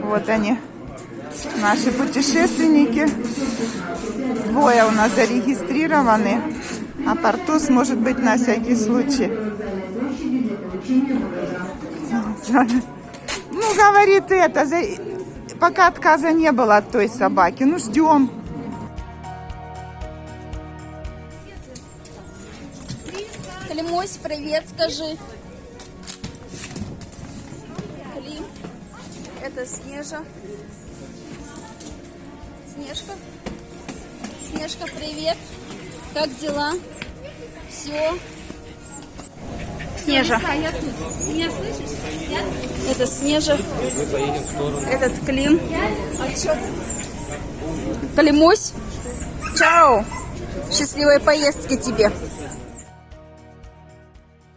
Вот они, наши путешественники. Двое у нас зарегистрированы, а Портос может быть на всякий случай. Ну, говорит это, пока отказа не было от той собаки. Ну, ждем. Климось, привет, скажи. Клим, это Снежа. Снежка. Снежка, привет. Как дела? Все. Снежа. Я тут. Меня слышишь? Это Снежа. Этот Клим. А чё? Климось. Чао. Счастливой поездки тебе.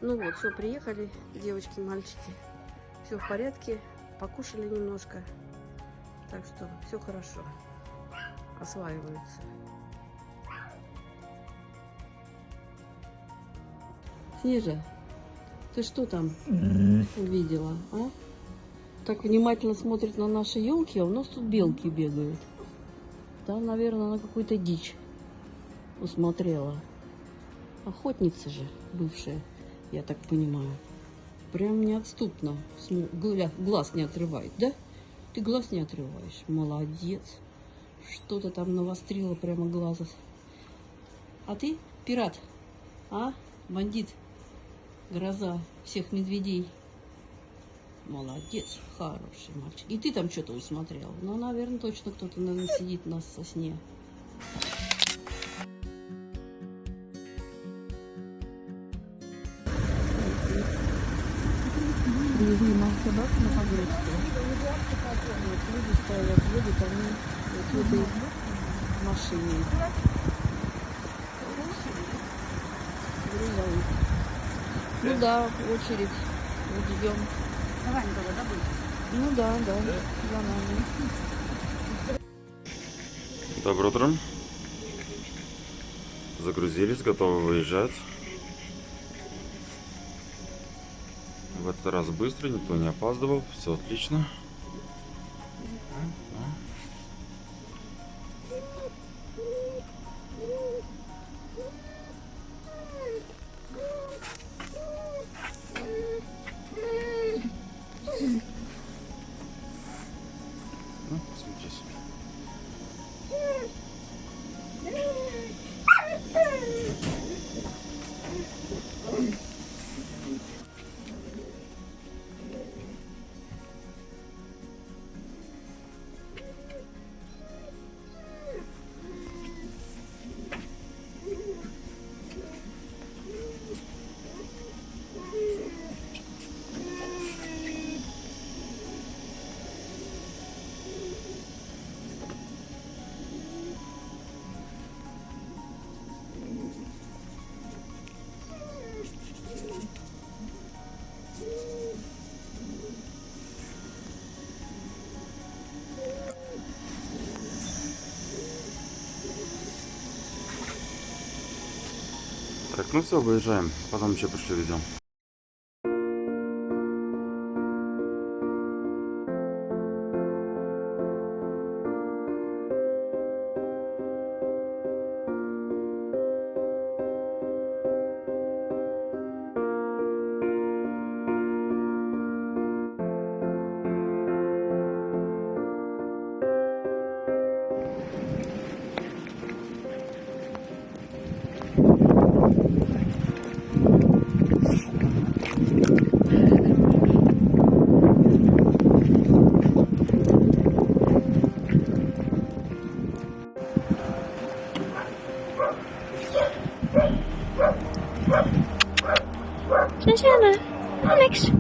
Ну вот, все, приехали, девочки, мальчики. Все в порядке, покушали немножко. Так что все хорошо. Осваиваются. Снежа, ты что там увидела, а? Так внимательно смотрит на наши елки, а у нас тут белки бегают. Там, наверное, она какую-то дичь усмотрела. Охотница же бывшая. Я так понимаю. Прям неотступно. Глаз не отрывает, да? Ты глаз не отрываешь. Молодец. Что-то там навострило прямо глаза. А ты пират? А? Бандит? Гроза всех медведей. Молодец. Хороший мальчик. И ты там что-то усмотрел. Ну, наверное, точно кто-то, наверное, сидит у нас в сосне. Привезли нам собак на погрузку. Вот люди стоят, едут, они вот в этой машине. Грузовик. Ну да, очередь. Вот ждем. Давай, Николай, добудь. Ну да, за нами. Доброе утро. Загрузились, готовы выезжать. В этот раз быстро, никто не опаздывал, все отлично. Ну, посмотрите. Так, ну все, выезжаем. Потом еще пришлю видео. Snezana, Alex.